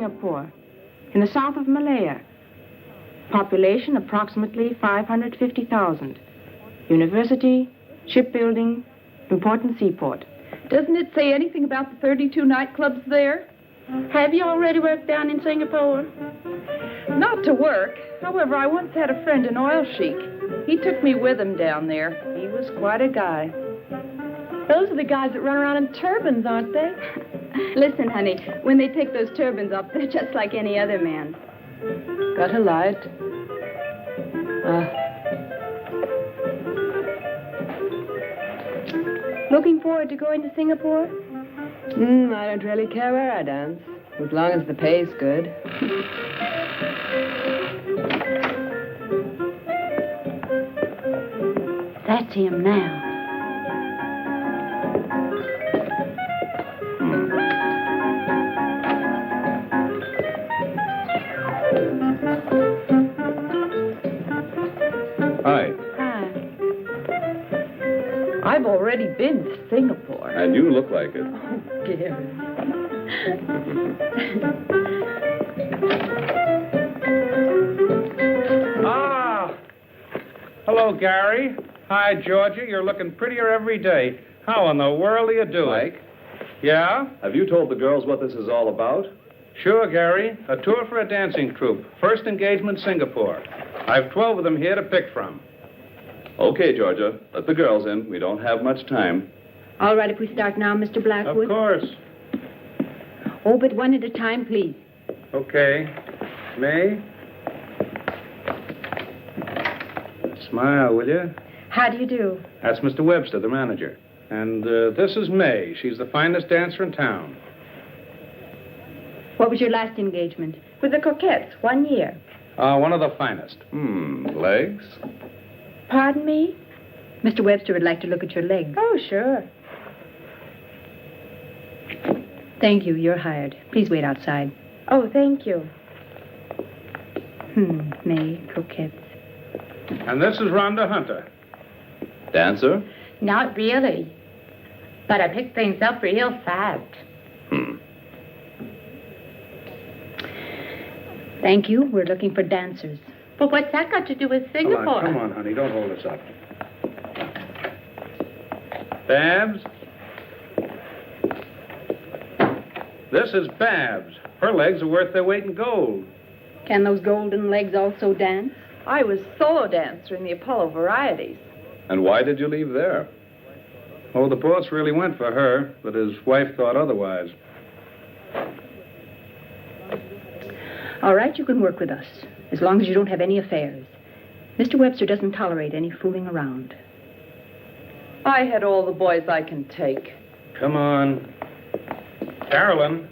Singapore, in the south of Malaya. Population approximately 550,000. University, shipbuilding, important seaport. Doesn't it say anything about the 32 nightclubs there? Have you already worked down in Singapore? Not to work. However, I once had a friend, an oil sheik. He took me with him down there. He was quite a guy. Those are the guys that run around in turbans, aren't they? Listen, honey, when they take those turbans off, they're just like any other man. Got a light? Looking forward to going to Singapore? I don't really care where I dance, as long as the pay's good. That's him now. Hi. Hi. I've already been to Singapore. And you look like it. Oh, Gary. Hello, Gary. Hi, Georgia. You're looking prettier every day. How in the world are you doing? Mike? Yeah? Have you told the girls what this is all about? Sure, Gary. A tour for a dancing troupe. First engagement, Singapore. I've 12 of them here to pick from. Okay, Georgia. Let the girls in. We don't have much time. All right, if we start now, Mr. Blackwood? Of course. Oh, but one at a time, please. Okay. May? Smile, will you? How do you do? That's Mr. Webster, the manager. And this is May. She's the finest dancer in town. What was your last engagement? With the Coquettes, 1 year. One of the finest. Legs? Pardon me? Mr. Webster would like to look at your legs. Oh, sure. Thank you. You're hired. Please wait outside. Oh, thank you. May, coquettes. And this is Rhonda Hunter. Dancer? Not really. But I picked things up real fast. Thank you. We're looking for dancers. But what's that got to do with Singapore? Come on, honey. Don't hold us up. Babs? This is Babs. Her legs are worth their weight in gold. Can those golden legs also dance? I was solo dancer in the Apollo Varieties. And why did you leave there? Oh, the boss really went for her, but his wife thought otherwise. All right, you can work with us, as long as you don't have any affairs. Mr. Webster doesn't tolerate any fooling around. I had all the boys I can take. Come on. Carolyn.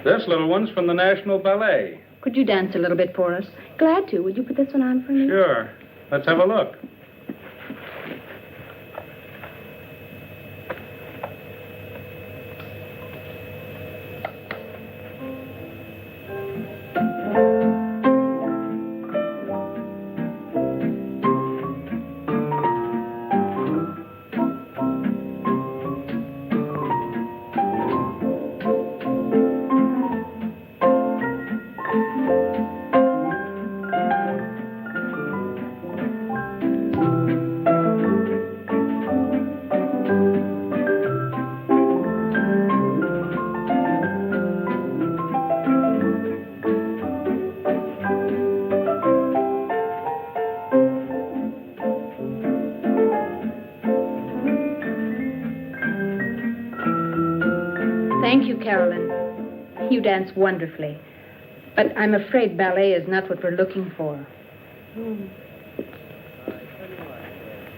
This little one's from the National Ballet. Could you dance a little bit for us? Glad to. Would you put this one on for me? Sure. Let's have a look. Thank you, Carolyn. You dance wonderfully. But I'm afraid ballet is not what we're looking for.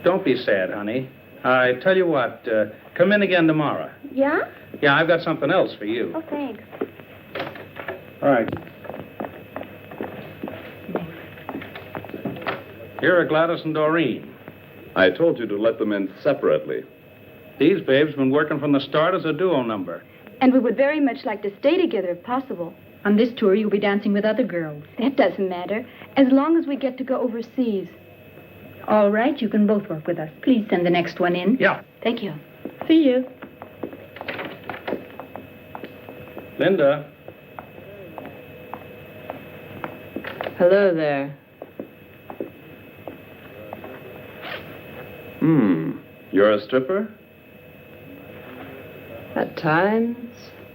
Don't be sad, honey. I tell you what, come in again tomorrow. Yeah? Yeah, I've got something else for you. Oh, thanks. All right. Here are Gladys and Doreen. I told you to let them in separately. These babes been working from the start as a duo number. And we would very much like to stay together if possible. On this tour, you'll be dancing with other girls. That doesn't matter, as long as we get to go overseas. All right, you can both work with us. Please send the next one in. Yeah. Thank you. See you. Linda. Hello there. You're a stripper? At times.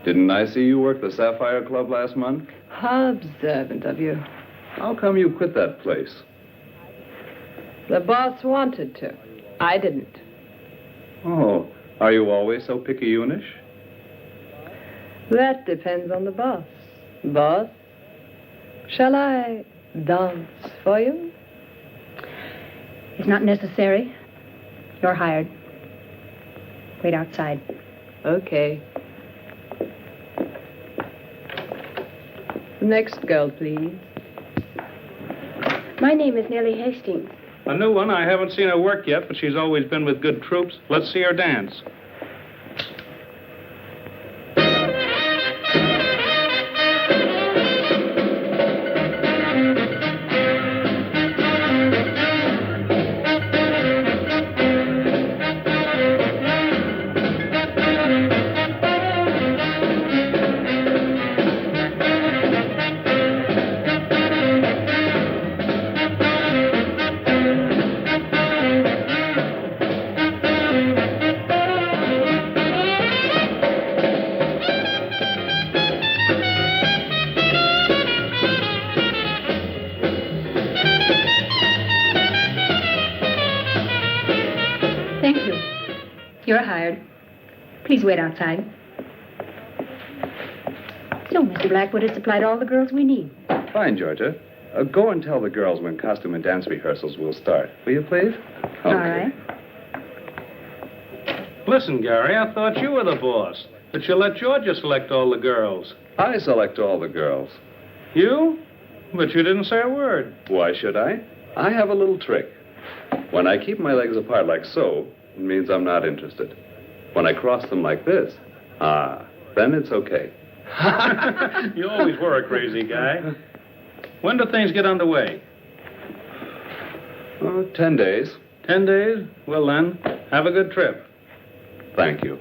Didn't I see you work the Sapphire Club last month? How observant of you. How come you quit that place? The boss wanted to. I didn't. Oh, are you always so picayunish? That depends on the boss. Boss, shall I dance for you? It's not necessary. You're hired. Wait outside. Okay. Next girl, please. My name is Nellie Hastings. A new one. I haven't seen her work yet, but she's always been with good troops. Let's see her dance. Thank you. You're hired. Please wait outside. So, Mr. Blackwood has supplied all the girls we need. Fine, Georgia. Go and tell the girls when costume and dance rehearsals will start. Will you, please? All right. Listen, Gary, I thought you were the boss. That you let Georgia select all the girls. I select all the girls. You? But you didn't say a word. Why should I? I have a little trick. When I keep my legs apart like so, it means I'm not interested. When I cross them like this, then it's okay. You always were a crazy guy. When do things get underway? 10 days. 10 days? Well, then, have a good trip. Thank you.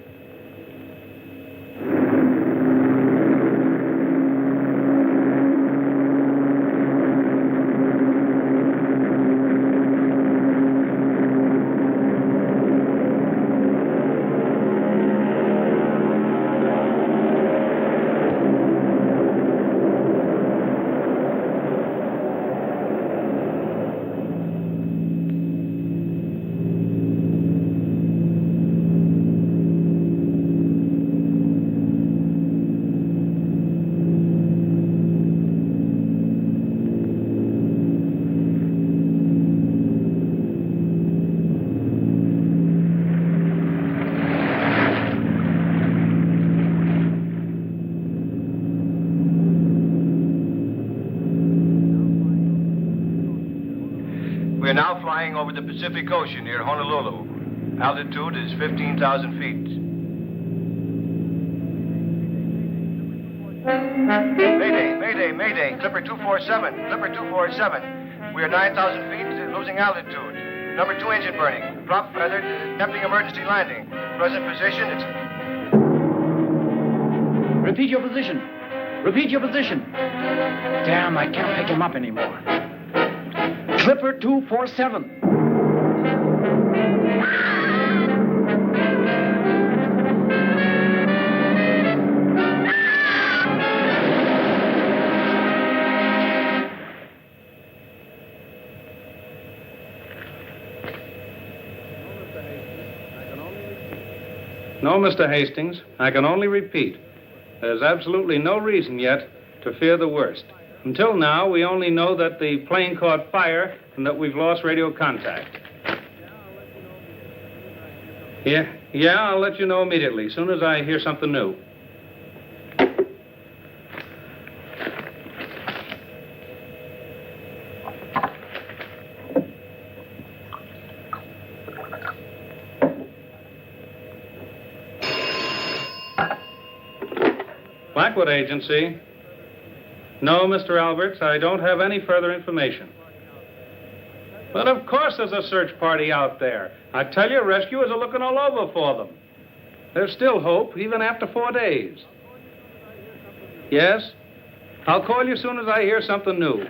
We're now flying over the Pacific Ocean near Honolulu. Altitude is 15,000 feet. Mayday, Clipper 247, Clipper 247. We are 9,000 feet, losing altitude. Number 2 engine burning. Prop feathered, attempting emergency landing. Present position, it's... Repeat your position. Repeat your position. Damn, I can't pick him up anymore. Clipper 247. No, Mr. Hastings, I can only repeat. There's absolutely no reason yet to fear the worst. Until now, we only know that the plane caught fire and that we've lost radio contact. Yeah, I'll let you know immediately, as soon as I hear something new. Blackwood Agency. No, Mr. Alberts, I don't have any further information. But of course there's a search party out there. I tell you, rescuers are looking all over for them. There's still hope, even after 4 days. Yes? I'll call you as soon as I hear something new.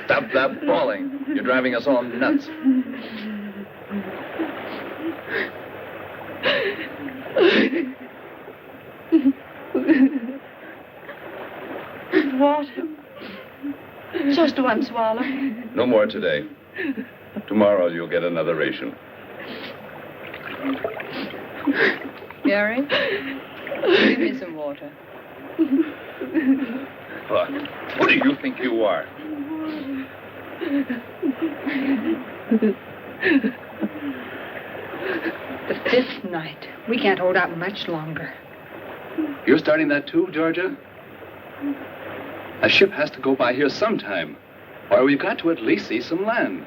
Stop that bawling. You're driving us all nuts. Water. Just one swallow. No more today. Tomorrow you'll get another ration. Gary, give me some water. What do you think you are? But this night, we can't hold out much longer. You're starting that too, Georgia? A ship has to go by here sometime, or we've got to at least see some land.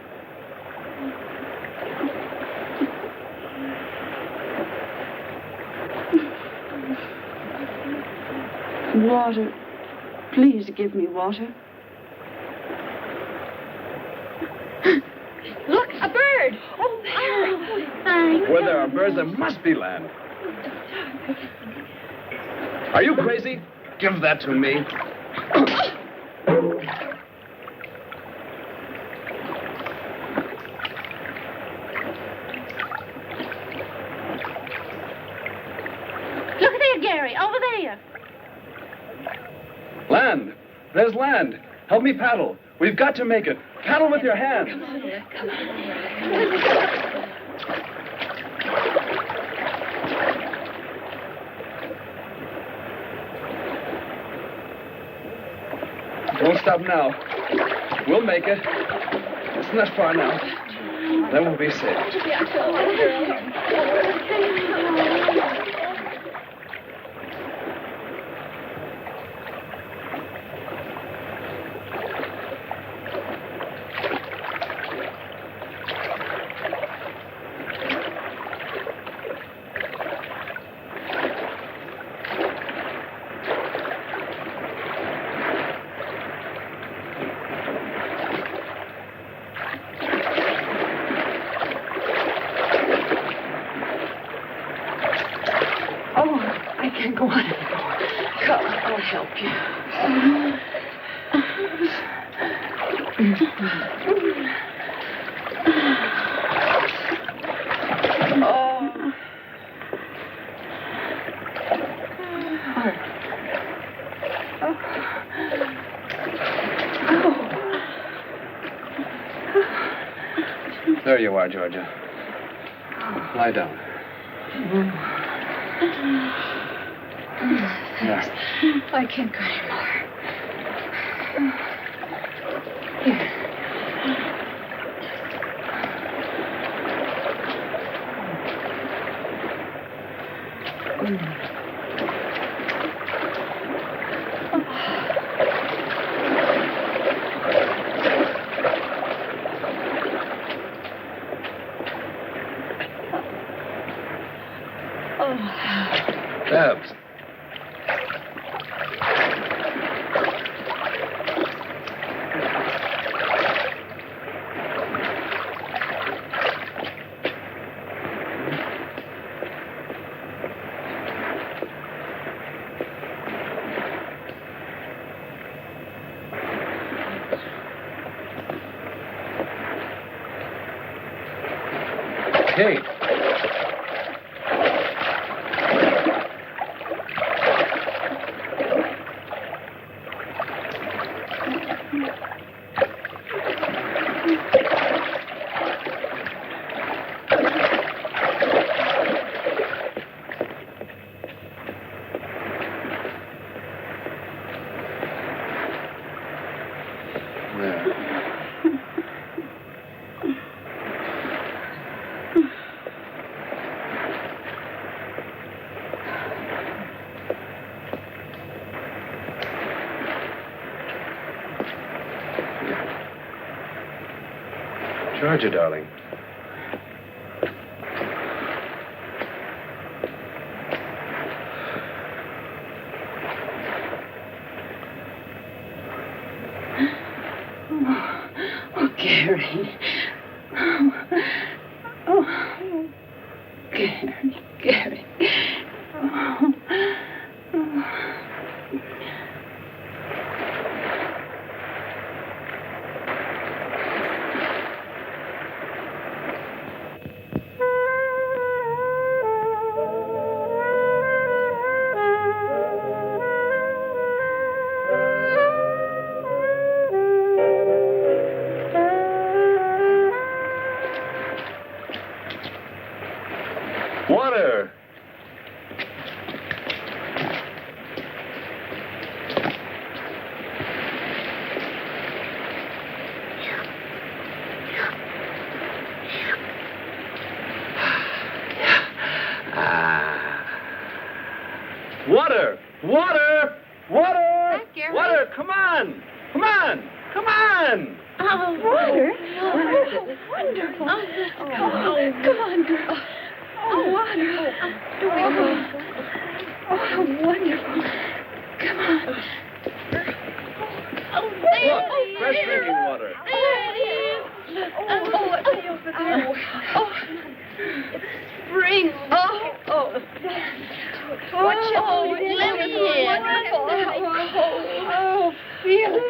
Water. Please give me water. Look, a bird. Oh, there. Where there are birds, there must be land. Are you crazy? Give that to me. Look there, Gary, over there. Land. There's land. Help me paddle. We've got to make it. Paddle with your hands. Don't stop now. We'll make it. It's not far now. Then we'll be safe. Go on. Come, I'll help you. There you are, Georgia. Lie down. There. I can't go anymore. Here. Babs. Kate. Georgia, darling. Oh, Gary. Oh, Gary. Oh. Water! Water! Water! Water! Gary. Water! Come on! Come on! Come on! Oh, Water? Oh, Wonderful. come on, girl. Oh, water. Oh, how wonderful. Come on. Oh, Look, fresh drinking water. way over there. Spring. Watch your let me in. Feel it.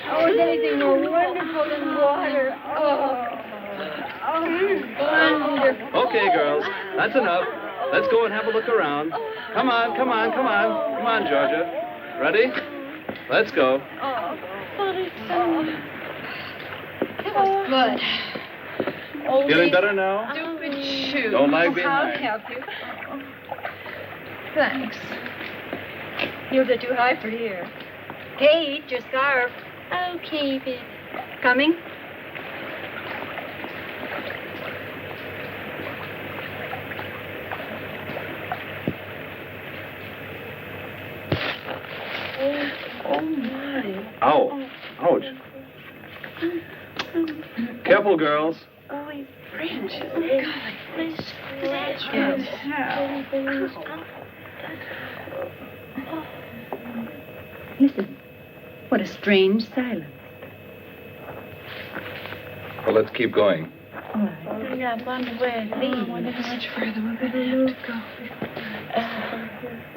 Oh, is anything more wonderful than water? Wonderful. Okay, girls, that's enough. Let's go and have a look around. Come on, come on, come on. Come on, Georgia. Ready? Let's go. That was good. Feeling better now? Stupid shoe. Don't lag I'll behind. help you. Thanks. Yours are too high for here. Kate, your scarf. Okay, baby. Coming? Ow. Ouch. Careful, girls. Listen. What a strange silence. Well, let's keep going. I wonder where it leads. I wonder how much further we're going to look.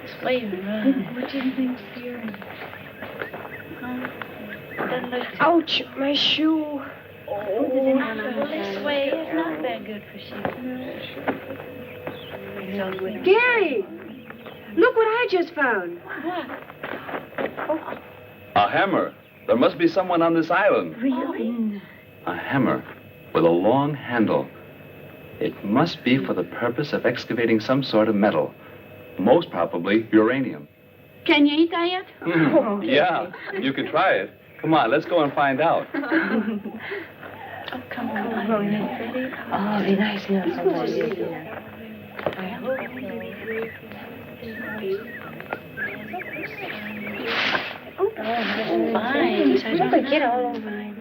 This way we run. What do you think's here? Ouch, my shoe. This way is not that good for shoes. Gary, look what I just found. A hammer. There must be someone on this island. Really? A hammer with a long handle. It must be for the purpose of excavating some sort of metal. Most probably uranium. Can you eat that yet? Yeah, you could try it. Come on, let's go and find out. Oh, come on. Oh, be nice enough. Fine. So I don't forget all over mine.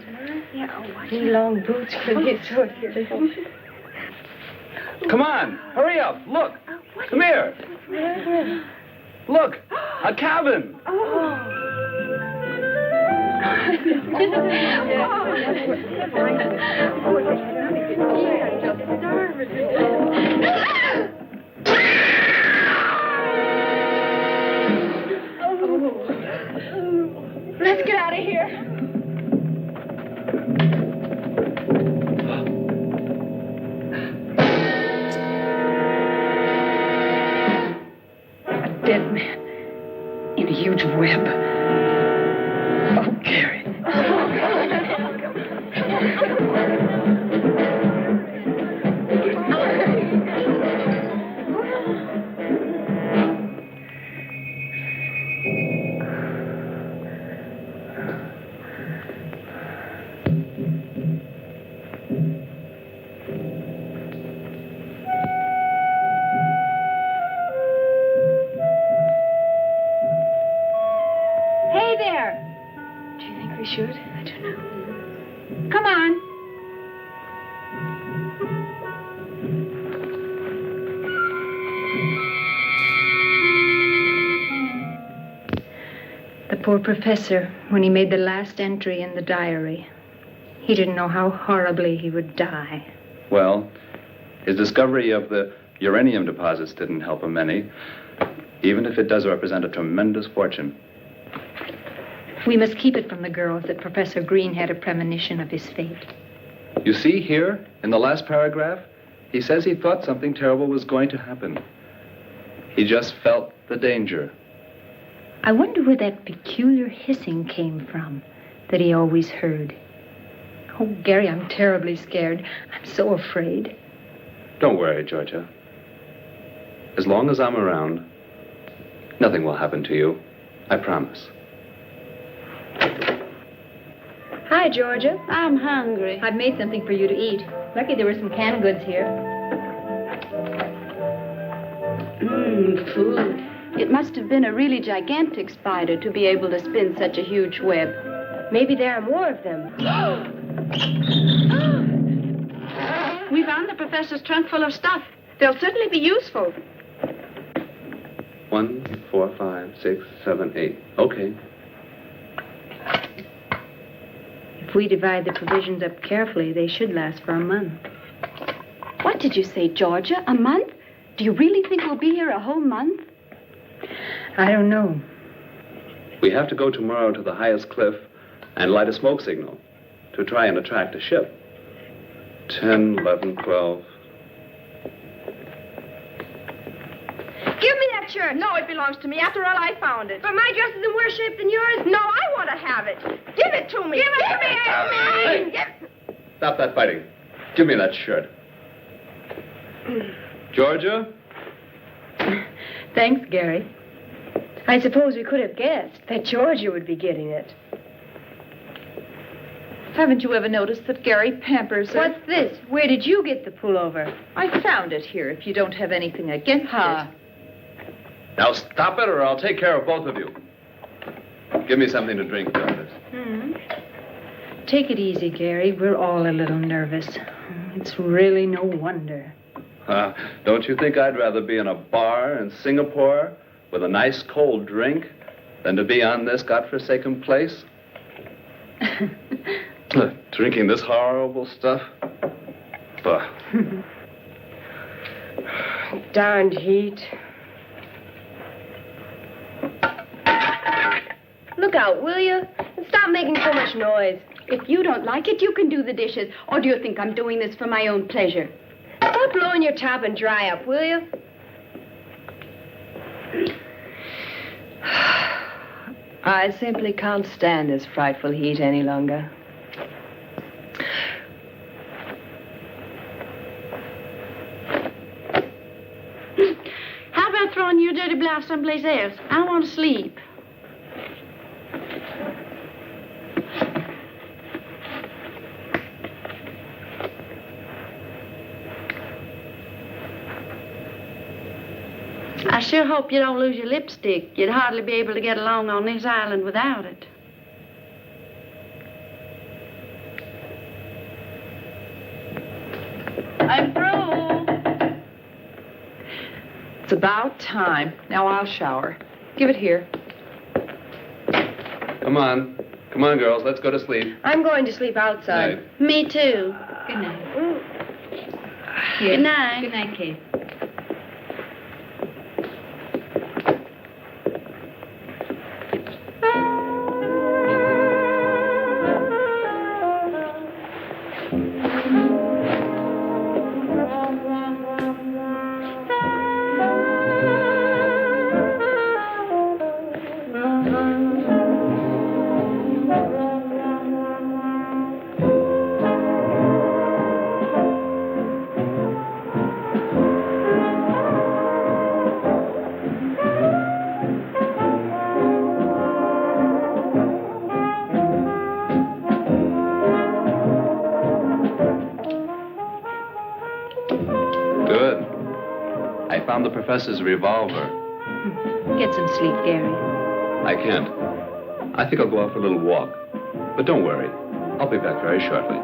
These long boots could get sore. Come on, hurry up. Look. Come here. Look, a cabin. Let's get out of here. A dead man in a huge web. Oh, Gary. poor professor when he made the last entry in the diary. He didn't know how horribly he would die. Well, his discovery of the uranium deposits didn't help him any, even if it does represent a tremendous fortune. We must keep it from the girls that Professor Green had a premonition of his fate. You see here, in the last paragraph, he says he thought something terrible was going to happen. He just felt the danger. I wonder where that peculiar hissing came from that he always heard. Oh, Gary, I'm terribly scared. I'm so afraid. Don't worry, Georgia. As long as I'm around, nothing will happen to you. I promise. Hi, Georgia. I'm hungry. I've made something for you to eat. Lucky there were some canned goods here. Food. It must have been a really gigantic spider to be able to spin such a huge web. Maybe there are more of them. We found the professor's trunk full of stuff. They'll certainly be useful. 1, 4, 5, 6, 7, 8. Okay. If we divide the provisions up carefully, they should last for a month. What did you say, Georgia? A month? Do you really think we'll be here a whole month? I don't know. We have to go tomorrow to the highest cliff and light a smoke signal to try and attract a ship. 10, 11, 12. Give me that shirt. No, it belongs to me. After all, I found it. But my dress is in worse shape than yours. No, I want to have it. Give it to me. Give it to me. Hey. Stop that fighting. Give me that shirt. Georgia? Thanks, Gary. I suppose we could have guessed that Georgia would be getting it. Haven't you ever noticed that Gary pampers her? What's this? Where did you get the pullover? I found it here, if you don't have anything against it. Now stop it or I'll take care of both of you. Give me something to drink, Jarvis. Take it easy, Gary. We're all a little nervous. It's really no wonder. Don't you think I'd rather be in a bar in Singapore with a nice cold drink than to be on this godforsaken place? Drinking this horrible stuff? Bah. Darned heat. Look out, will you? And stop making so much noise. If you don't like it, you can do the dishes. Or do you think I'm doing this for my own pleasure? Stop blowing your top and dry up, will you? I simply can't stand this frightful heat any longer. How about throwing your dirty blouse someplace else? I want to sleep. I sure hope you don't lose your lipstick. You'd hardly be able to get along on this island without it. I'm through. It's about time. Now I'll shower. Give it here. Come on. Come on, girls. Let's go to sleep. I'm going to sleep outside. Night. Me too. Good night. Here. Good night. Good night, Kate. Good. I found the professor's revolver. Get some sleep, Gary. I can't. I think I'll go out for a little walk. But don't worry. I'll be back very shortly.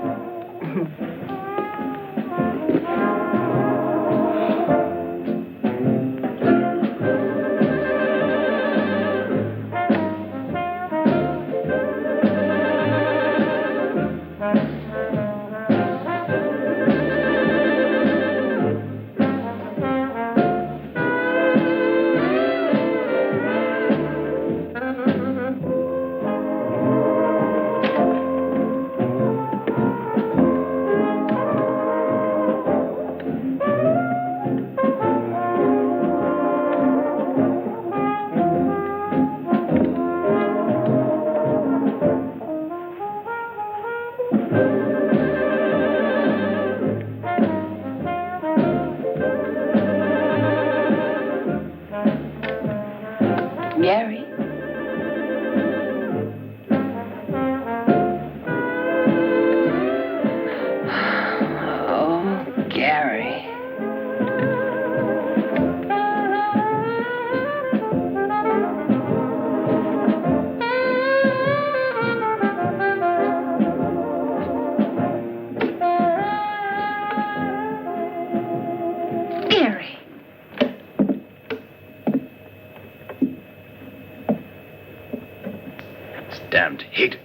Damned heat.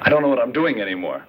I don't know what I'm doing anymore.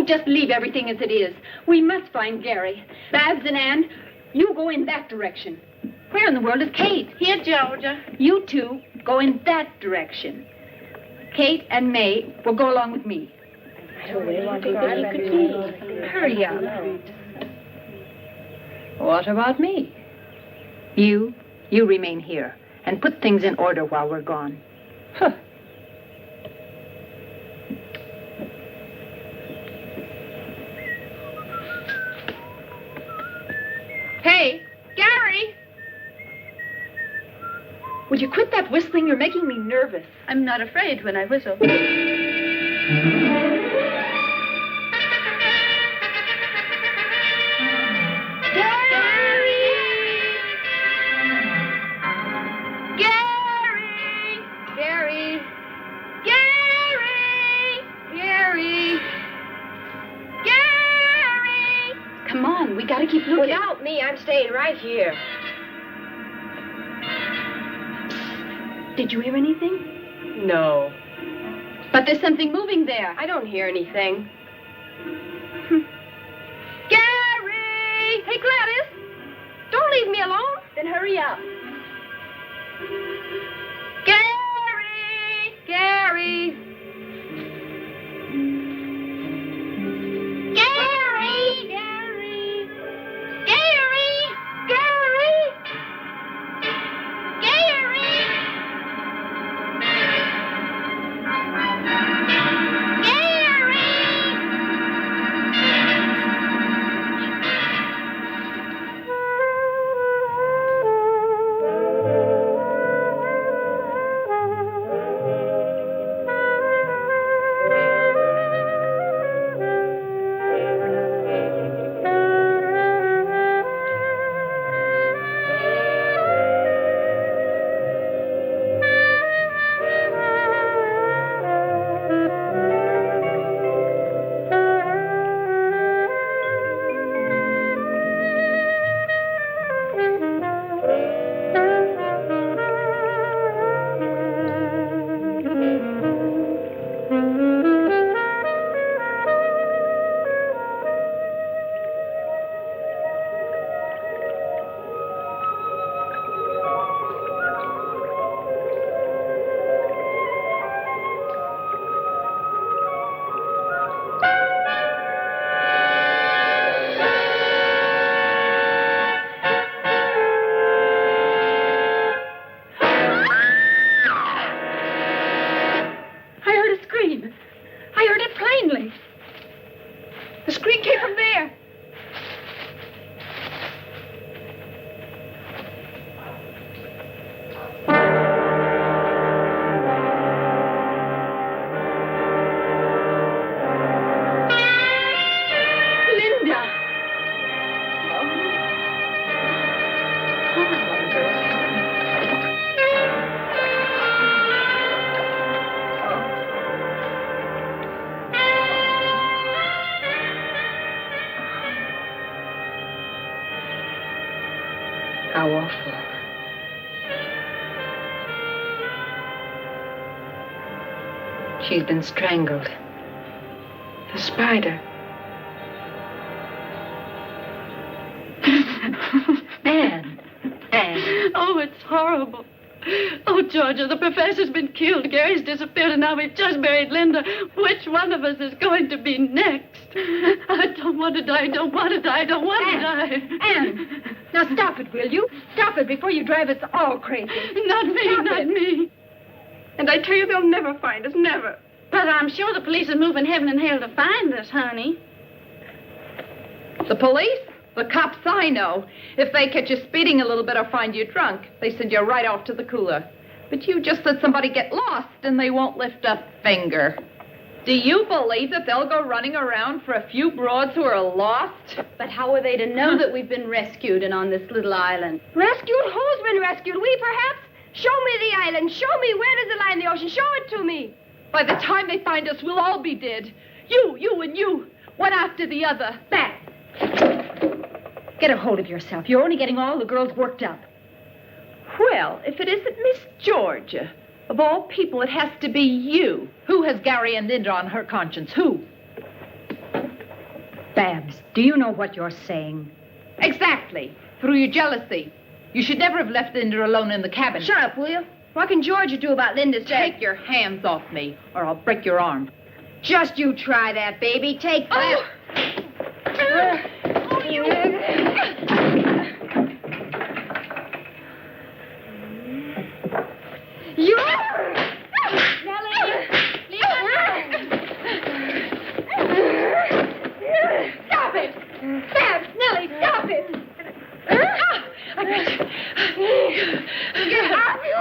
Just leave everything as it is. We must find Gary. Babs and Ann, you go in that direction. Where in the world is Kate? Here, Georgia. You two go in that direction. Kate and May will go along with me. Hurry up. What about me? You remain here and put things in order while we're gone. Huh. Hey, Gary! Would you quit that whistling? You're making me nervous. I'm not afraid when I whistle. We gotta keep looking. Without me, I'm staying right here. Did you hear anything? No. But there's something moving there. I don't hear anything. Gary! Hey, Gladys! Don't leave me alone. Then hurry up. Gary! Gary! How awful. She's been strangled. The spider. Anne. Oh, it's horrible. Oh, Georgia, the professor's been killed. Gary's disappeared, and now we've just buried Linda. Which one of us is going to be next? I don't want to die, don't want to die, don't want to die. Anne, now stop it, will you? Stop it before you drive us all crazy. Not me, not me. And I tell you, they'll never find us, never. But I'm sure the police are moving heaven and hell to find us, honey. The police? The cops I know. If they catch you speeding a little bit or find you drunk, they send you right off to the cooler. But you just let somebody get lost and they won't lift a finger. Do you believe that they'll go running around for a few broads who are lost? But how are they to know that we've been rescued and on this little island? Rescued? Who's been rescued? We, perhaps? Show me the island. Show me where does it lie in the ocean. Show it to me. By the time they find us, we'll all be dead. You, and you. One after the other. Back. Get a hold of yourself. You're only getting all the girls worked up. Well, if it isn't Miss Georgia, of all people, it has to be you. Who has Gary and Linda on her conscience? Who? Babs, do you know what you're saying? Exactly. Through your jealousy. You should never have left Linda alone in the cabin. Shut up, will you? What can Georgia do about Linda's death? Take your hands off me, or I'll break your arm. Just you try that, baby. Take that. You. You. Nellie. Stop it. Babs, Nellie, stop it. Get off you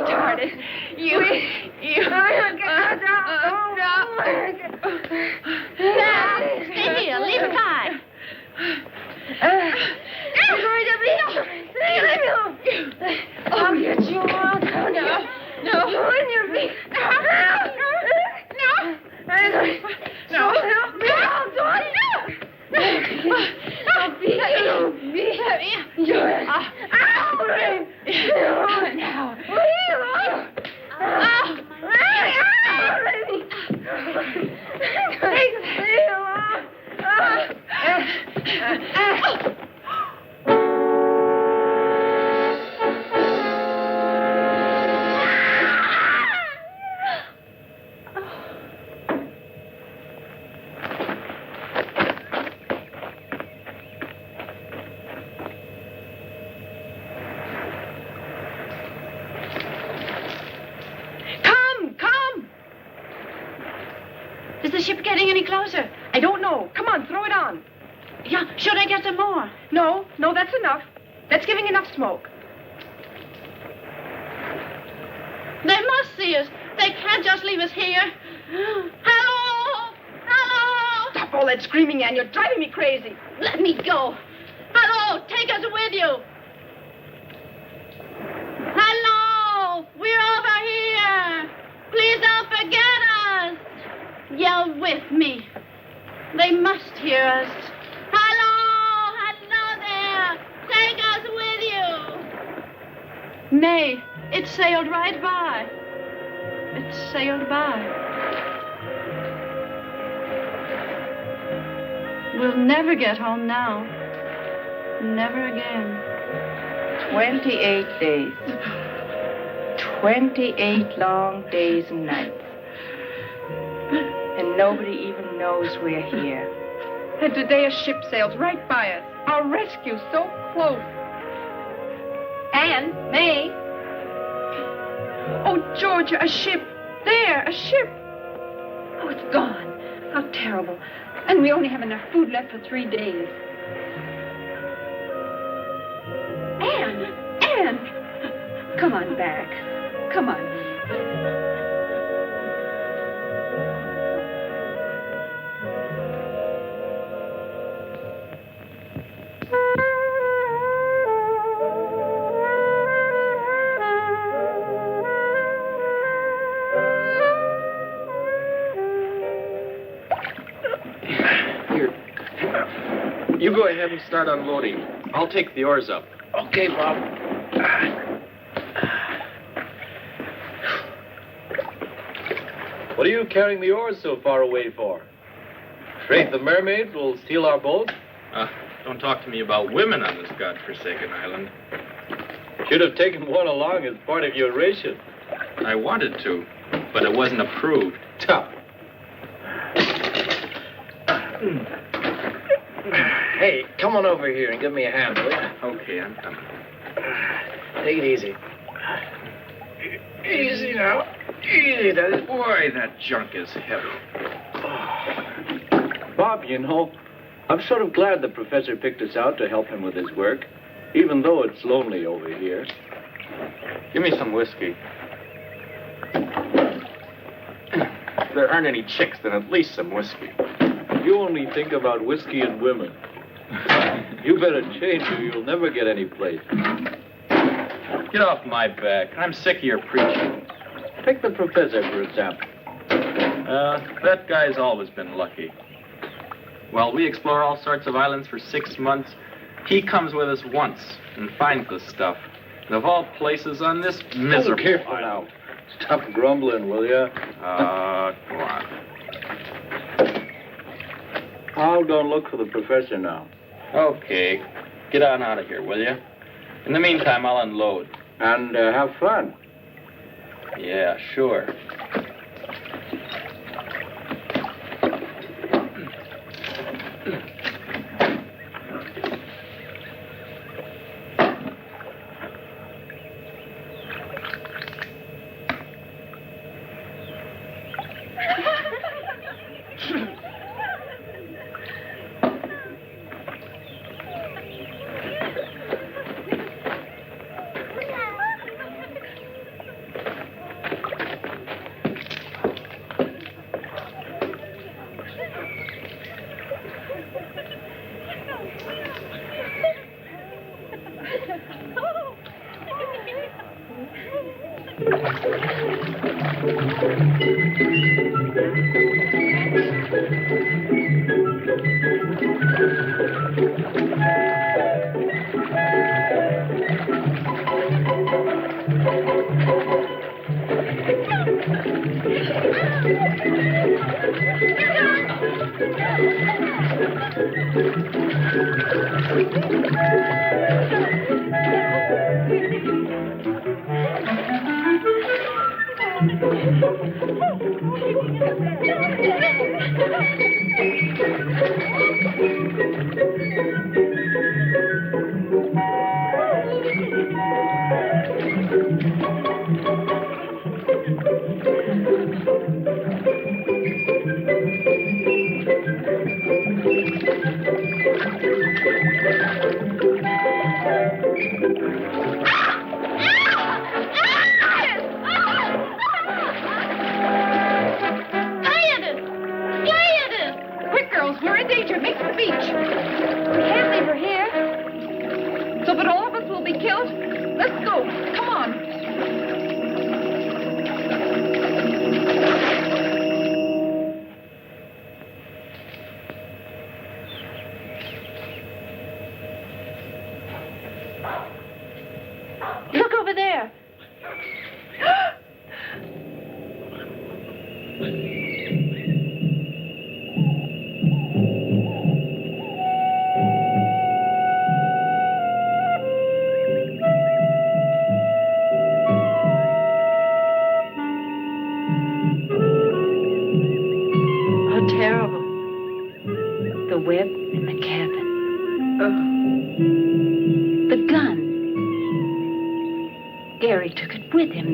started. You. Stay here. Leave it by. You're going to be... I'll get you on. No. On your feet. No. I'll beat you. Is the ship getting any closer? I don't know. Come on, throw it on. Yeah, should I get some more? No, that's enough. That's giving enough smoke. They must see us. They can't just leave us here. Hello! Hello! Stop all that screaming, Anne. You're driving me crazy. Let me go. Hello! Take us with you. Hello! We're over here. Please don't forget us. Yell with me. They must hear us. Hello! Hello there! Take us with you. Nay, it sailed right by. It sailed by. We'll never get home now. Never again. 28 days. 28 long days and nights. And nobody even knows we're here. And today a ship sails right by us. Our rescue so close. Anne, May. Oh, Georgia, a ship. There, a ship. Oh, it's gone. How terrible. And we only have enough food left for 3 days. Anne! Come on back. Come on. You go ahead and start unloading. I'll take the oars up. Okay, Bob. What are you carrying the oars so far away for? Afraid the mermaids will steal our boat? Don't talk to me about women on this godforsaken island. Should have taken one along as part of your ration. I wanted to, but it wasn't approved. Tough. Hey, come on over here and give me a hand, will you? Okay, I'm coming. Take it easy. Easy now. Easy, that is. Boy, that junk is heavy. Bob, you know, I'm sort of glad the professor picked us out to help him with his work, even though it's lonely over here. Give me some whiskey. If there aren't any chicks, then at least some whiskey. You only think about whiskey and women. You better change or you'll never get any place. Get off my back. I'm sick of your preaching. Take the professor, for example. That guy's always been lucky. While we explore all sorts of islands for 6 months, he comes with us once and finds the stuff. And of all places on this miserable careful now. Stop grumbling, will you? Go on. I'll go and look for the professor now. Okay. Get on out of here, will you? In the meantime, I'll unload. And have fun. Yeah, sure.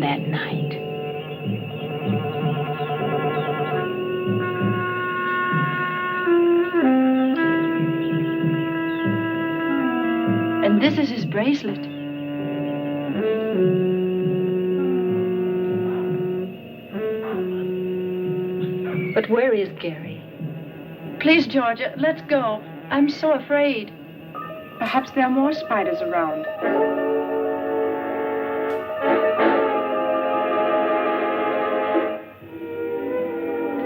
That night. And this is his bracelet. But where is Gary? Please, Georgia, let's go. I'm so afraid. Perhaps there are more spiders around.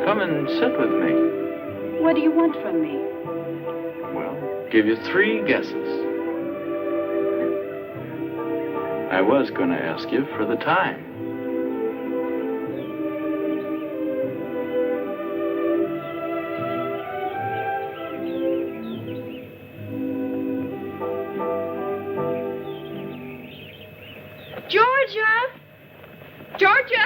Come and sit with me. What do you want from me? Well, give you 3 guesses. I was going to ask you for the time. Georgia!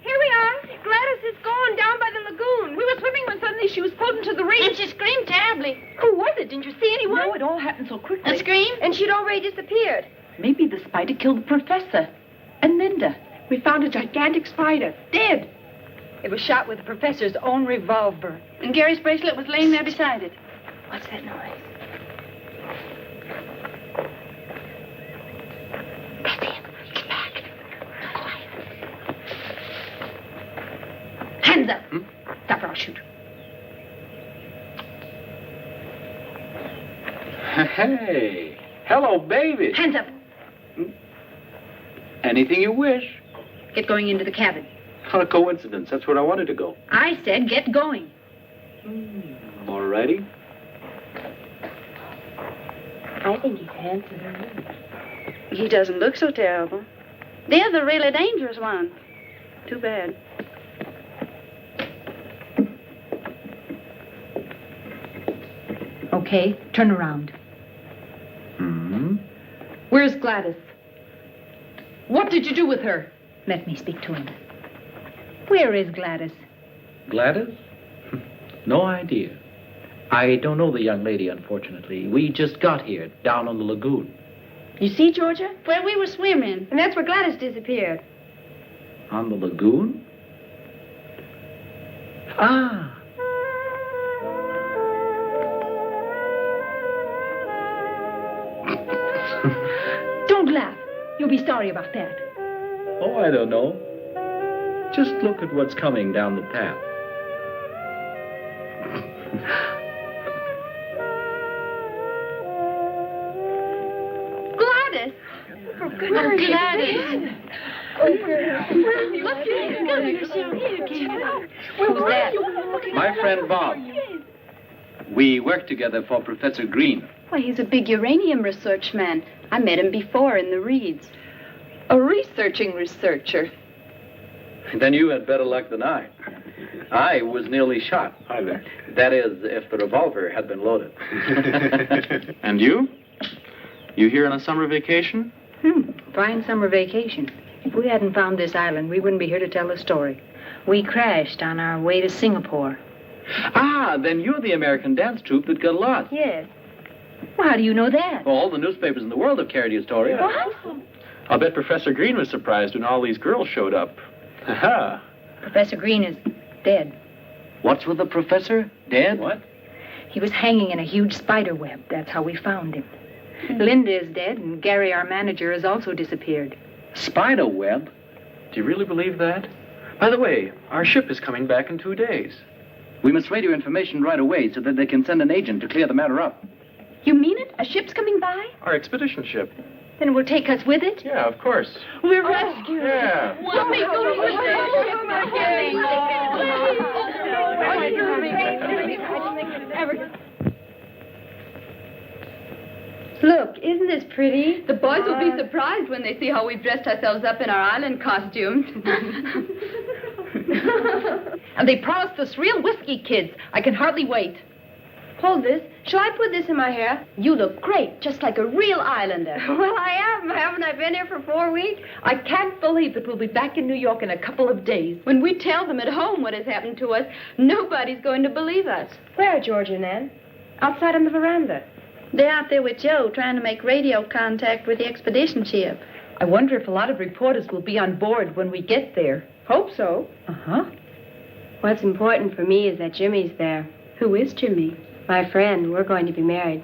Here we are. Gladys is gone down by the lagoon. We were swimming when suddenly she was pulled into the reef. And she screamed terribly. Who was it? Didn't you see anyone? No, it all happened so quickly. A scream? And she'd already disappeared. Maybe the spider killed the professor. And Linda. We found a gigantic spider, dead. It was shot with the professor's own revolver. And Gary's bracelet was laying there beside it. What's that noise? That's him. He's back. Quiet. Hands up. Stop or I'll shoot. Hey. Hello, baby. Hands up. Anything you wish. Get going into the cabin. What a coincidence. That's where I wanted to go. I said get going. All righty. I think he's handsome. He doesn't look so terrible. They're the really dangerous ones. Too bad. Okay, turn around. Where's Gladys? What did you do with her? Let me speak to him. Where is Gladys? Gladys? No idea. I don't know the young lady, unfortunately. We just got here, down on the lagoon. You see, Georgia? Where we were swimming. And that's where Gladys disappeared. On the lagoon? Ah. Don't laugh. You'll be sorry about that. Oh, I don't know. Just look at what's coming down the path. Gladys! Oh, Gladys! Look here. Who's that? My friend Bob. We work together for Professor Green. Why, he's a big uranium research man. I met him before in the reeds. A researching researcher. Then you had better luck than I. I was nearly shot. Hi there. That is, if the revolver had been loaded. And you? You here on a summer vacation? Fine summer vacation. If we hadn't found this island, we wouldn't be here to tell the story. We crashed on our way to Singapore. Ah, then you're the American dance troupe that got lost. Yes. Well, how do you know that? Well, all the newspapers in the world have carried your story. What? I'll bet Professor Green was surprised when all these girls showed up. Ha-ha. Professor Green is dead. What's with the professor? Dead? What? He was hanging in a huge spider web. That's how we found him. Linda is dead, and Gary, our manager, has also disappeared. Spider web? Do you really believe that? By the way, our ship is coming back in 2 days. We must radio information right away so that they can send an agent to clear the matter up. You mean it? A ship's coming by? Our expedition ship. Then it will take us with it? Yeah, of course. We're rescued. Yeah. We'll be going with Look, isn't this pretty? The boys will be surprised when they see how we've dressed ourselves up in our island costumes. And they promised us real whiskey kids. I can hardly wait. Hold this. Shall I put this in my hair? You look great, just like a real islander. Well, I am. Haven't I been here for 4 weeks? I can't believe that we'll be back in New York in a couple of days. When we tell them at home what has happened to us, nobody's going to believe us. Where are George and Ann? Outside on the veranda. They're out there with Joe trying to make radio contact with the expedition ship. I wonder if a lot of reporters will be on board when we get there. Hope so. Uh-huh. What's important for me is that Jimmy's there. Who is Jimmy? My friend. We're going to be married.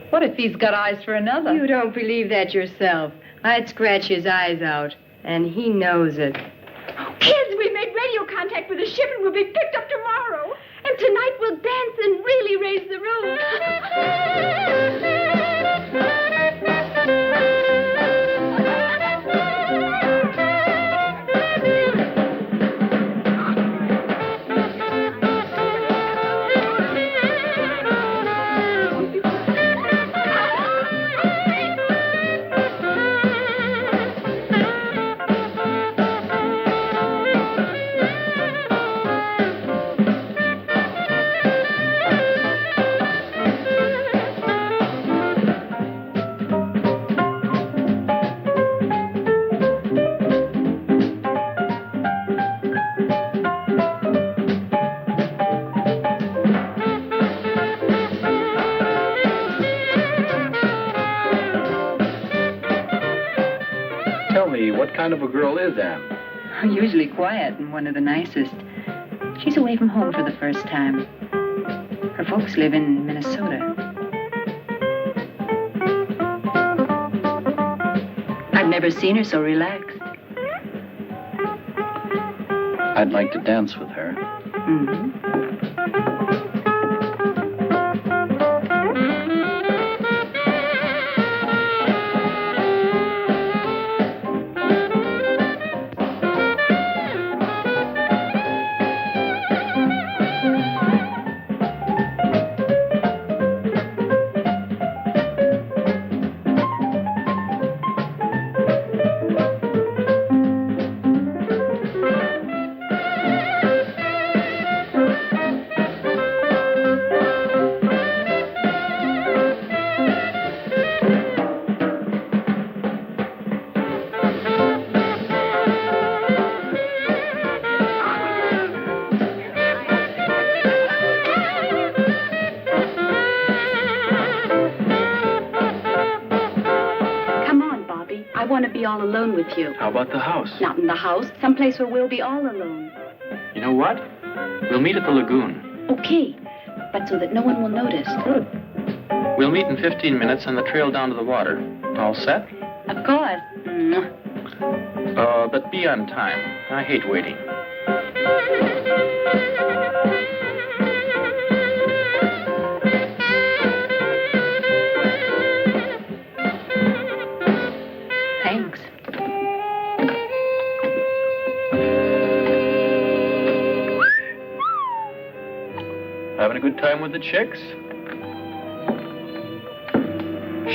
What if he's got eyes for another? You don't believe that yourself. I'd scratch his eyes out, and he knows it. Kids, we made radio contact with the ship, and we'll be picked up tomorrow. And tonight we'll dance and really raise the roof. Tell me, what kind of a girl is Anne? Usually quiet and one of the nicest. She's away from home for the first time. Her folks live in Minnesota. I've never seen her so relaxed. I'd like to dance with her. Mm-hmm. I want to be all alone with you. How about the house? Not in the house. Someplace where we'll be all alone. You know what? We'll meet at the lagoon. Okay, but so that no one will notice. Good. We'll meet in 15 minutes on the trail down to the water. All set? Of course. But be on time. I hate waiting. Thanks. Having a good time with the chicks?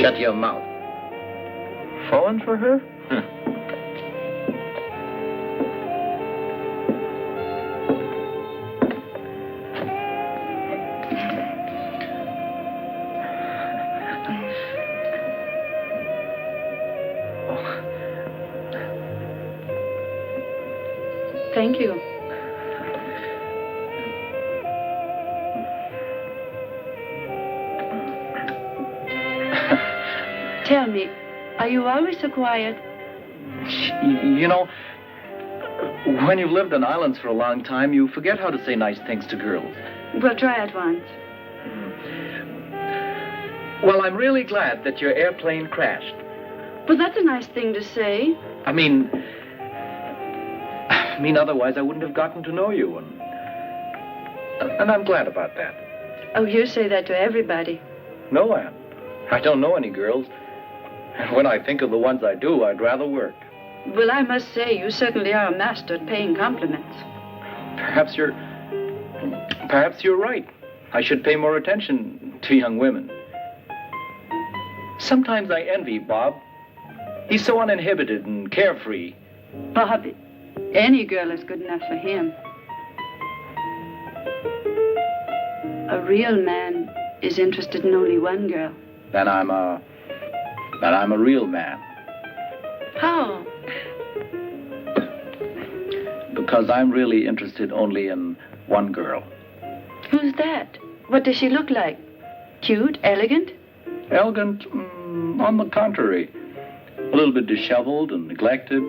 Shut your mouth. Falling for her? Thank you. Tell me, are you always so quiet? You know, when you've lived on islands for a long time, you forget how to say nice things to girls. We'll try it once. Well, I'm really glad that your airplane crashed. But that's a nice thing to say. I mean, otherwise I wouldn't have gotten to know you, and I'm glad about that. Oh, you say that to everybody. No, Anne. I don't know any girls. And when I think of the ones I do, I'd rather work. Well, I must say, you certainly are a master at paying compliments. Perhaps you're right. I should pay more attention to young women. Sometimes I envy Bob. He's so uninhibited and carefree. Bob, any girl is good enough for him. A real man is interested in only one girl. Then I'm a real man. How? Because I'm really interested only in one girl. Who's that? What does she look like? Cute? Elegant? Elegant? On the contrary. A little bit disheveled and neglected,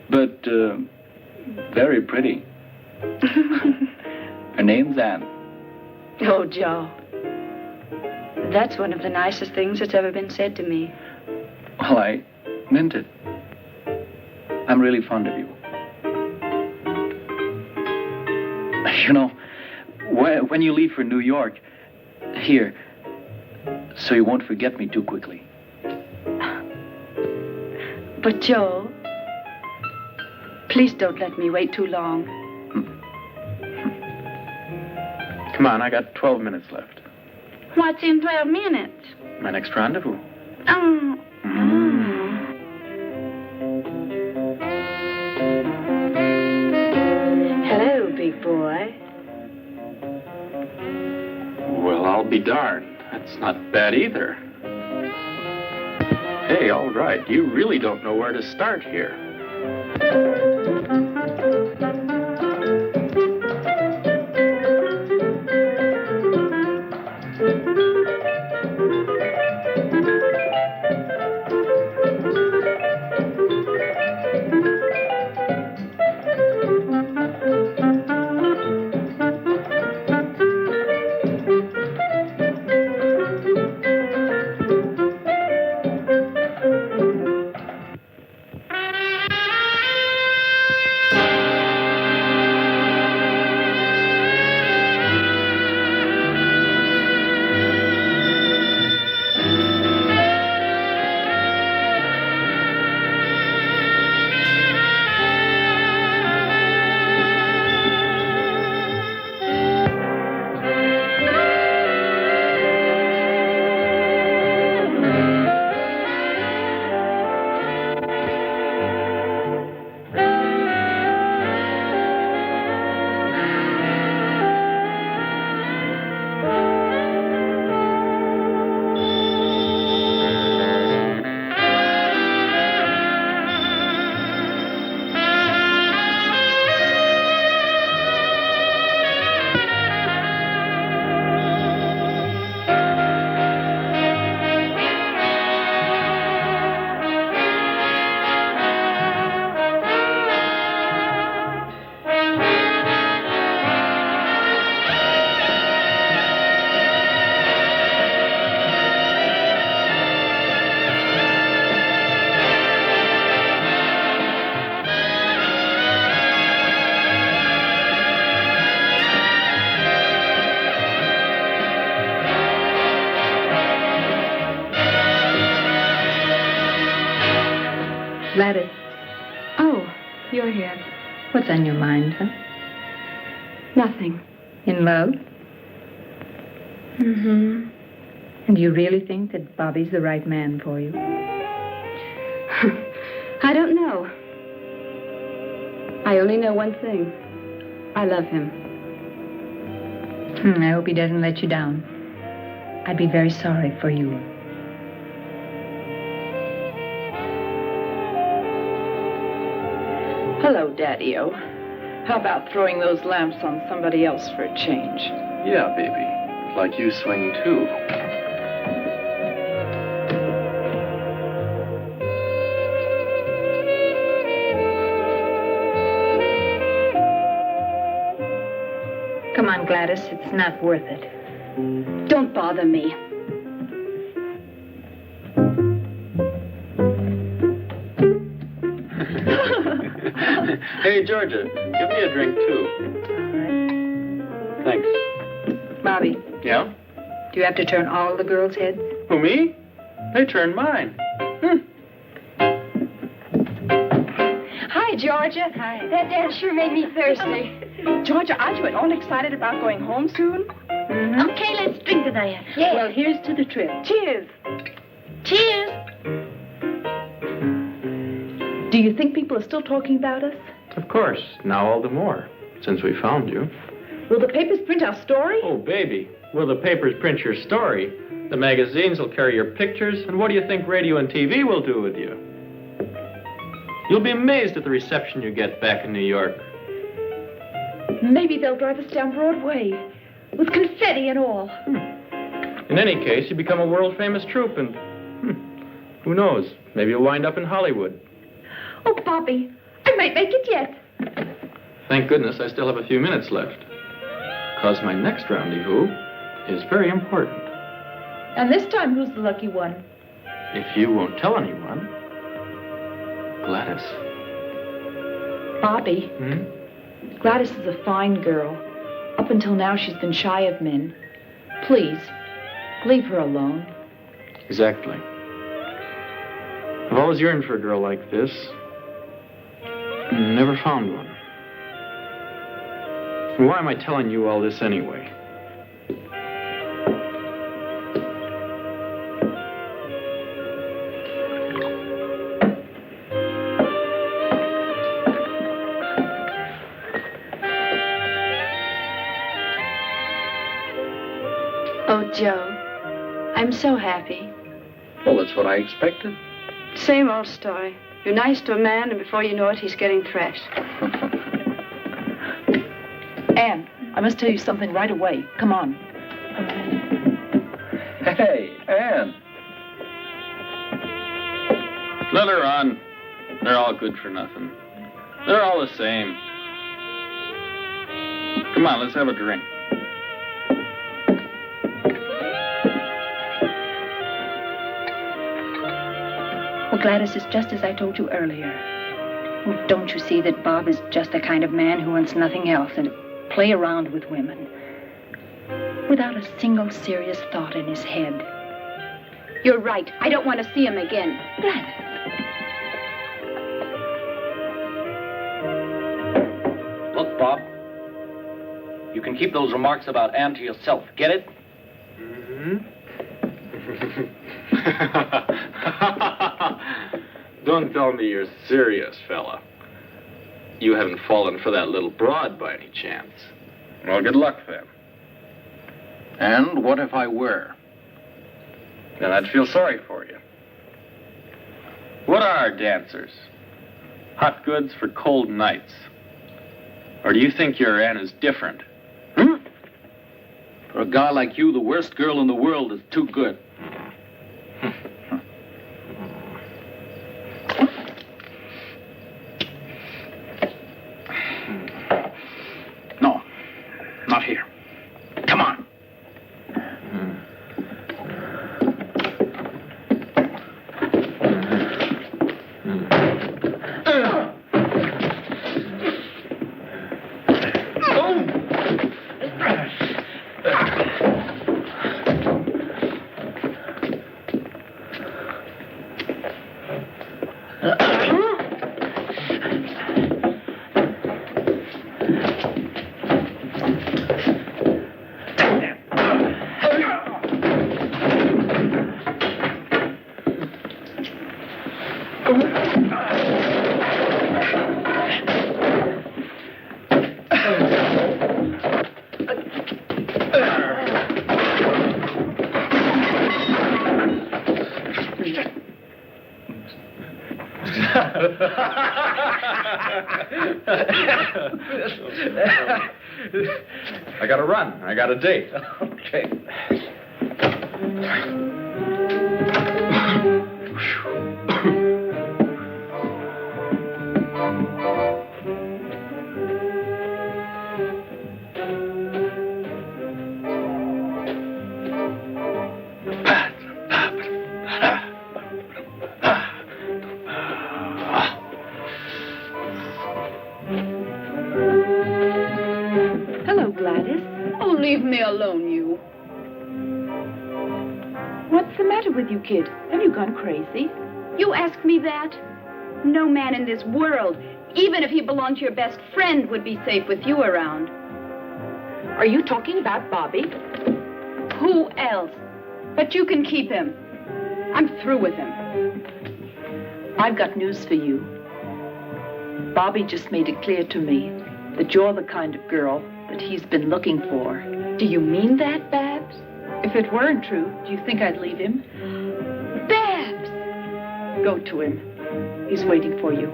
but very pretty. Her name's Anne. Oh, Joe. That's one of the nicest things that's ever been said to me. Well, I meant it. I'm really fond of you. You know, when you leave for New York, here, so you won't forget me too quickly. But, Joe, please don't let me wait too long. Come on, I got 12 minutes left. What's in 12 minutes? My next rendezvous. Oh. Hello, big boy. Well, I'll be darned. That's not bad either. Hey, all right. You really don't know where to start here. Gladys. Oh, you're here. What's on your mind, huh? Nothing. In love? Mm-hmm. And do you really think that Bobby's the right man for you? I don't know. I only know one thing. I love him. I hope he doesn't let you down. I'd be very sorry for you. Hello, Daddy-O. How about throwing those lamps on somebody else for a change? Yeah, baby. Like you swing too. Come on, Gladys. It's not worth it. Don't bother me. Hey, Georgia, give me a drink too. Thanks. Bobby, Yeah? do you have to turn all the girls' heads? Who, me? They turned mine. Hi, Georgia. Hi. That dance sure made me thirsty. Georgia, aren't you at all excited about going home soon? Mm-hmm. Okay, let's drink to that. Yeah. Well, here's to the trip. Cheers. Cheers. Do you think people are still talking about us? Of course, now all the more, since we found you. Will the papers print our story? Oh, baby, will the papers print your story? The magazines will carry your pictures, and what do you think radio and TV will do with you? You'll be amazed at the reception you get back in New York. Maybe they'll drive us down Broadway with confetti and all. In any case, you become a world-famous troupe, and who knows, maybe you'll wind up in Hollywood. Oh, Bobby, I might make it yet. Thank goodness I still have a few minutes left, because my next rendezvous is very important. And this time, who's the lucky one? If you won't tell anyone, Gladys. Bobby, Gladys is a fine girl. Up until now, she's been shy of men. Please, leave her alone. Exactly. I've always yearned for a girl like this. Never found one. Why am I telling you all this anyway? Oh, Joe, I'm so happy. Well, that's what I expected. Same old story. You're nice to a man, and before you know it, he's getting thrashed. Anne, I must tell you something right away. Come on. Hey, Anne. Let her on. They're all good for nothing. They're all the same. Come on, let's have a drink. Well, Gladys, it's just as I told you earlier. Oh, don't you see that Bob is just the kind of man who wants nothing else than to play around with women without a single serious thought in his head? You're right. I don't want to see him again. Gladys. Look, Bob. You can keep those remarks about Anne to yourself. Get it? Don't tell me you're serious, fella. You haven't fallen for that little broad by any chance. Well, good luck, then. And what if I were? Then I'd feel sorry for you. What are dancers? Hot goods for cold nights. Or do you think your Anne is different? For a guy like you, the worst girl in the world is too good. No, not here. Come on. I gotta run. I got a date. Okay. Hello, Gladys. Oh, leave me alone, you. What's the matter with you, kid? Have you gone crazy? You ask me that? No man in this world, even if he belonged to your best friend, would be safe with you around. Are you talking about Bobby? Who else? But you can keep him. I'm through with him. I've got news for you. Bobby just made it clear to me that you're the kind of girl that he's been looking for. Do you mean that, Babs? If it weren't true, do you think I'd leave him? Babs! Go to him. He's waiting for you.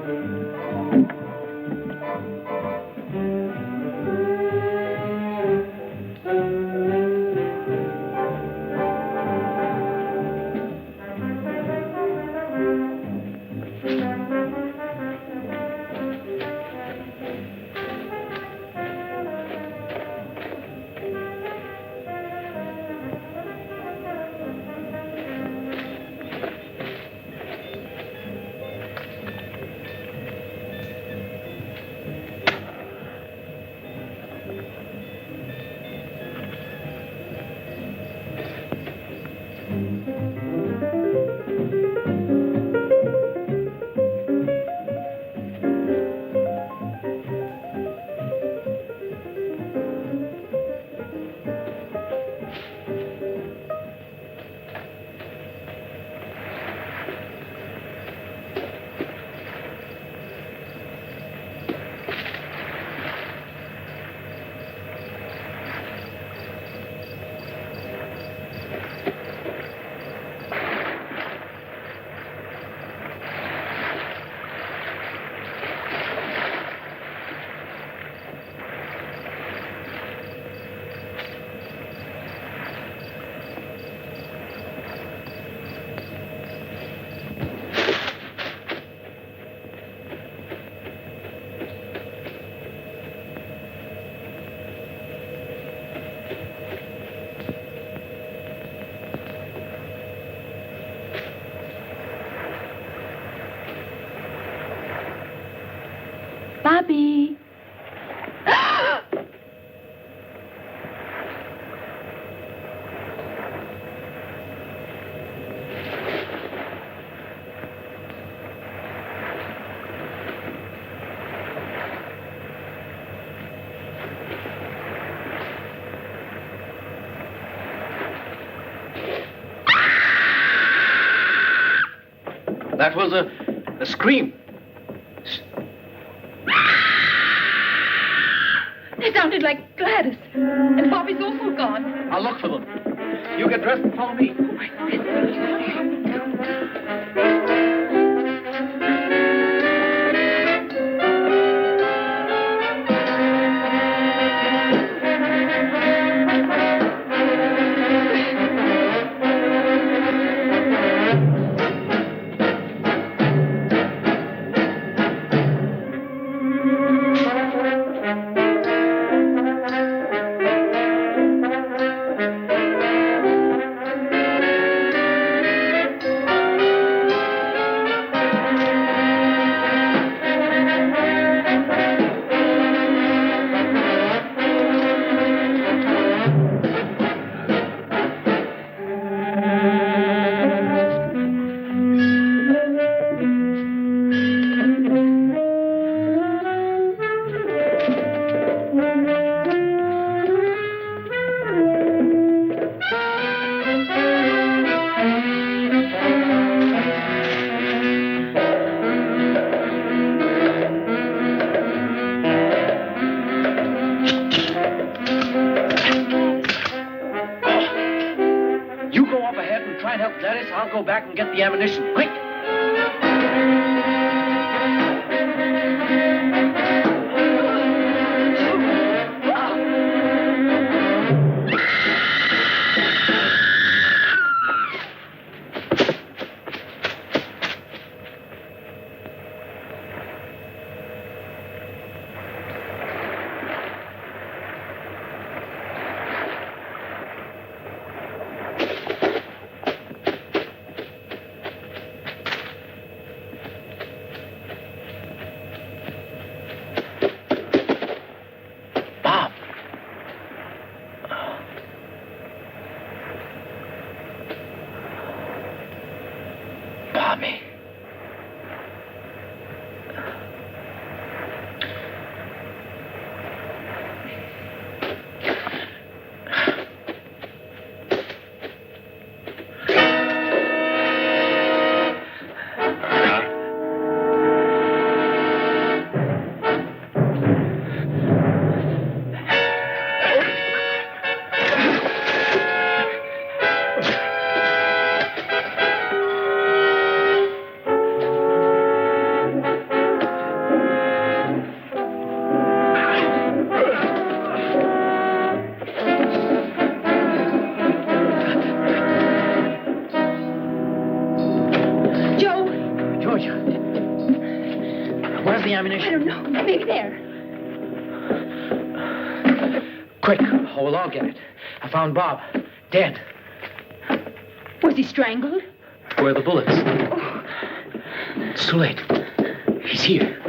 Bobby! That was a scream. It sounded like Gladys. And Bobby's also gone. I'll look for them. You get dressed and follow me. go back and get the ammunition. Quick! Where's the ammunition? I don't know. Maybe there. Quick, or we'll all get it. I found Bob. Dead. Was he strangled? Where are the bullets? Oh. It's too late. He's here.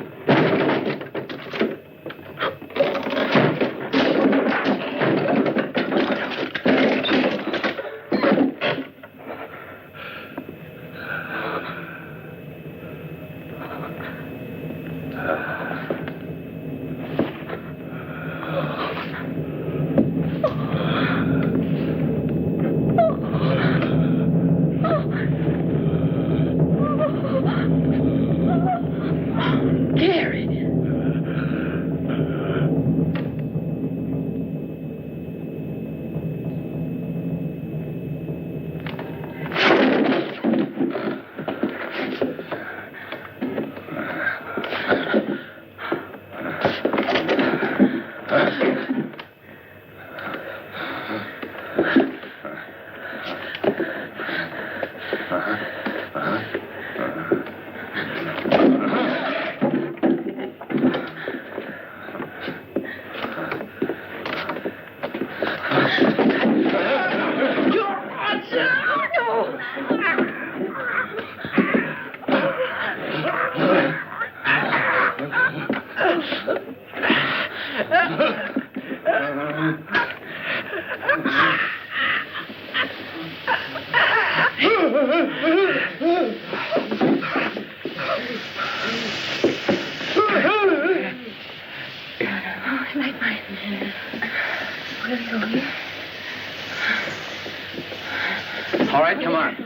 All right, come on.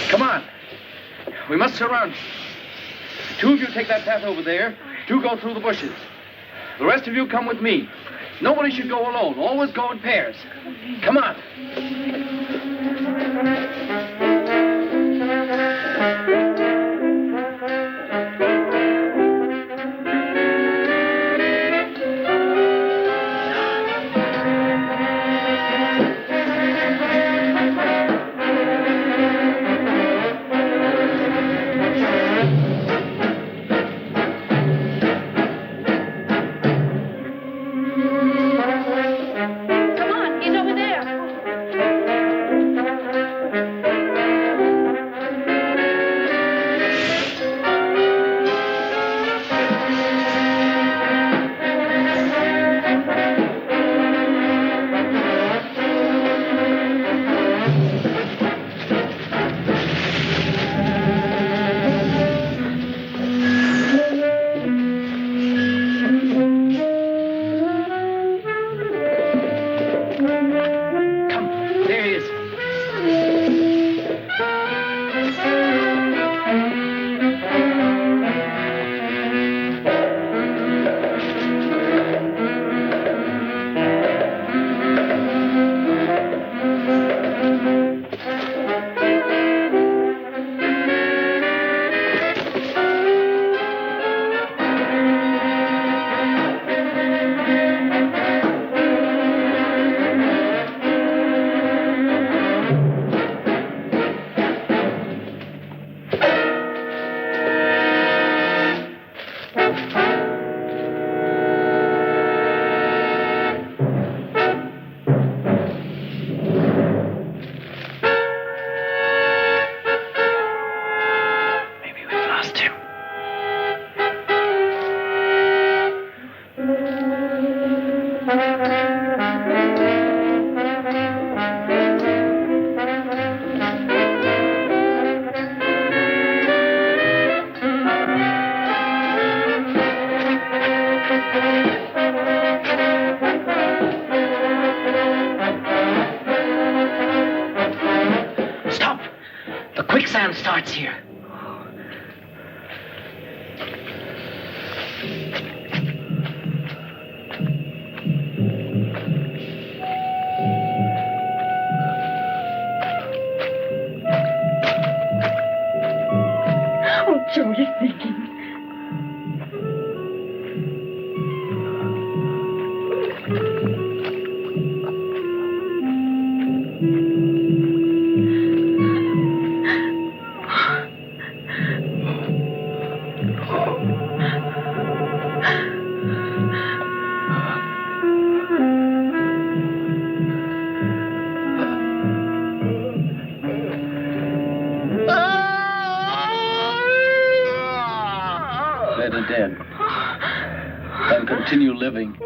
Come on. We must surround you. Two of you take that path over there. Two go through the bushes. The rest of you come with me. Nobody should go alone. Always go in pairs. Come on. quicksand starts here. Oh, Joe, you're thinking. Better dead than continue living.